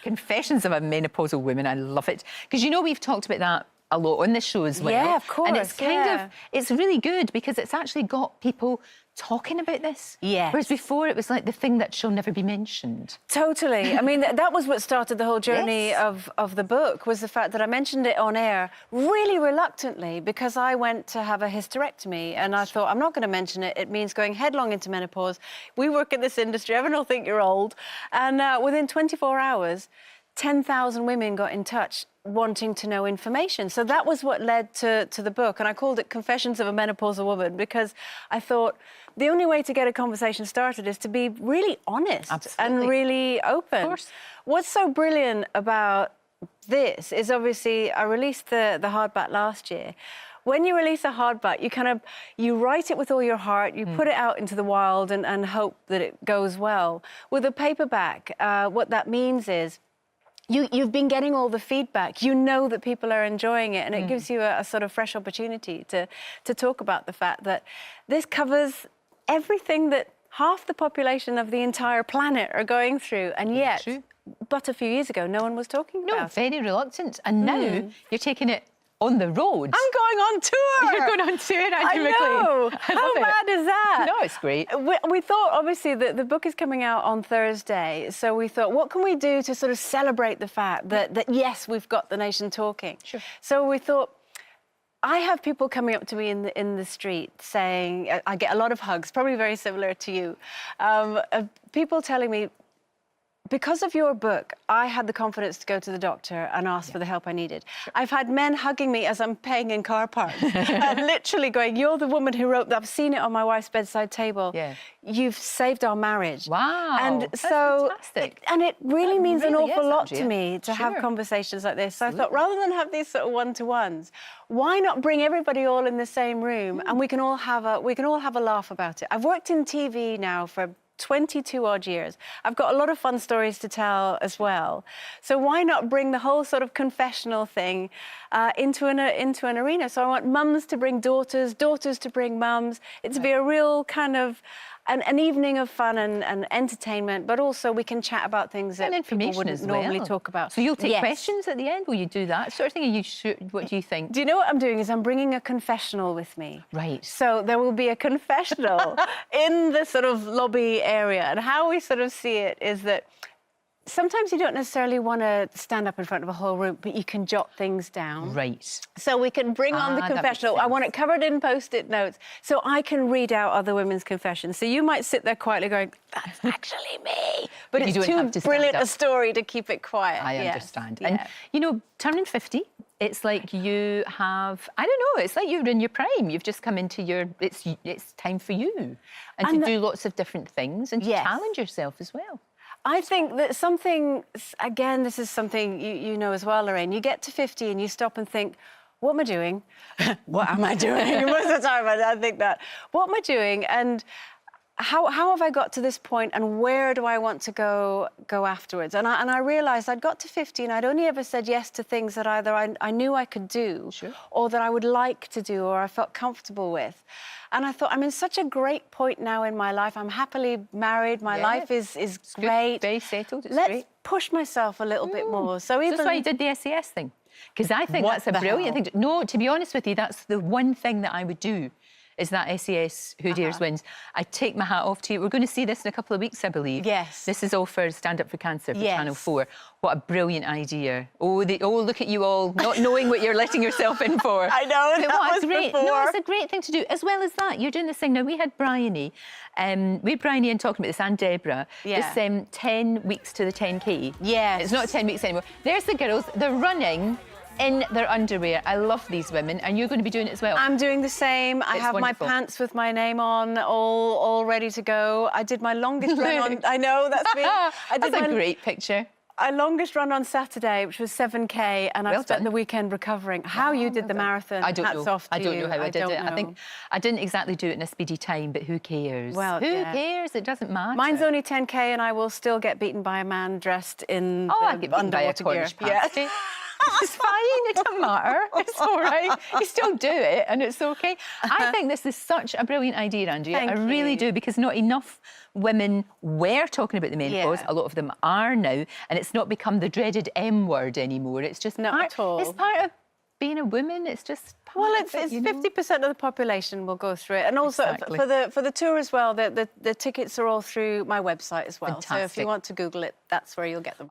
Confessions of a Menopausal Woman. I love it. Because, you know, we've talked about that a lot on this show as well. Yeah, of course. And it's kind of, it's really good because it's actually got people talking about this. Yes. Whereas before it was like the thing that shall never be mentioned. Totally. I mean, that was what started the whole journey Yes. of the book, was the fact that I mentioned it on air really reluctantly because I went to have a hysterectomy and I thought, I'm not going to mention it. It means going headlong into menopause. We work in this industry. Everyone will think you're old. And within 24 hours, 10,000 women got in touch wanting to know information. So that was what led to the book. And I called it Confessions of a Menopausal Woman because I thought the only way to get a conversation started is to be really honest. Absolutely. And really open. Of course. What's so brilliant about this is obviously I released the hardback last year. When you release a hardback, you write it with all your heart, you put it out into the wild and hope that it goes well. With a paperback, what that means is you've been getting all the feedback. You know that people are enjoying it, and it gives you a sort of fresh opportunity to talk about the fact that this covers everything that half the population of the entire planet are going through, and yet, but a few years ago, no one was talking about it. No, very reluctant. And now you're taking it on the road. I'm going on tour. You're going on tour, Andrea McLean. I know. How mad is that? No, it's great. We thought, obviously, that the book is coming out on Thursday, so we thought, what can we do to sort of celebrate the fact that yes, we've got the nation talking? Sure. So we thought, I have people coming up to me in the street saying, I get a lot of hugs, probably very similar to you, people telling me, because of your book, I had the confidence to go to the doctor and ask for the help I needed. Sure. I've had men hugging me as I'm paying in car parks, and literally going, you're the woman who wrote that. I've seen it on my wife's bedside table. Yeah. You've saved our marriage. Wow, and that's so, fantastic. It really means an awful lot to me to have Sure. conversations like this. So I thought, rather than have these sort of one-to-ones, why not bring everybody all in the same room and we can all have a laugh about it. I've worked in TV now for 22 odd years. I've got a lot of fun stories to tell as well. So why not bring the whole sort of confessional thing into an arena? So I want mums to bring daughters, daughters to bring mums. It to be a real kind of an evening of fun and entertainment, but also we can chat about things that people wouldn't normally talk about. So you'll take questions at the end? Will you do that sort of thing? Are you sure? What do you think? Do you know what I'm doing is I'm bringing a confessional with me. Right. So there will be a confessional in the sort of lobby area. And how we sort of see it is that sometimes you don't necessarily want to stand up in front of a whole room, but you can jot things down. Right. So we can bring on the confessional. I want it covered in Post-it notes so I can read out other women's confessions. So you might sit there quietly going, that's actually me. But it's too brilliant a story to keep it quiet. I understand. And, you know, turning 50, it's like you have, I don't know, it's like you're in your prime. You've just come into your, it's time for you. And to do lots of different things and to challenge yourself as well. I think that something, again, this is something you know as well, Lorraine, you get to 50 and you stop and think, what am I doing? What am I doing? Most of the time I think that. What am I doing? And how have I got to this point and where do I want to go afterwards? And I realised I'd got to 50 and I'd only ever said yes to things that either I knew I could do or that I would like to do or I felt comfortable with. And I thought, I'm in such a great point now in my life. I'm happily married. My life is great. Very settled. It's Let's great. Push myself a little bit more. So even... That's why you did the SAS thing. Because I think that's a brilliant thing. No, to be honest with you, that's the one thing that I would do. Is that SAS Who Dares Wins. I take my hat off to you. We're going to see this in a couple of weeks, I believe. Yes. This is all for Stand Up for Cancer for Channel 4. What a brilliant idea. Oh, look at you all, not knowing what you're letting yourself in for. I know, that was before. No, it's a great thing to do. As well as that, you're doing this thing. Now, we had Bryony. We had Bryony in talking about this, and Deborah. Yeah. This 10 weeks to the 10K. Yes. It's not 10 weeks anymore. There's the girls. They're running in their underwear. I love these women, and you're going to be doing it as well. I'm doing the same. I have my pants with my name on, all ready to go. I did my longest run on... I know, that's me. That's a great picture. My longest run on Saturday, which was 7K, and I've spent the weekend recovering. How you did the marathon, I don't hats know. off to I don't know how I did it. Know. I think I didn't exactly do it in a speedy time, but who cares? Well, who cares? It doesn't matter. Mine's only 10K, and I will still get beaten by a man dressed in I get beaten by a underwater gear. Cornish pasty. It's fine, it doesn't matter. It's all right. You still do it and it's okay. I think this is such a brilliant idea, Andrea. Thank I really you. do, because not enough women were talking about the menopause. Yeah. A lot of them are now, and it's not become the dreaded M word anymore. It's just Not at all. It's part of being a woman. It's just part Well, of it, it's 50% of the population will go through it, and also Exactly. for the tour as well. The tickets are all through my website as well. So if Fantastic. you want to Google it, that's where you'll get them.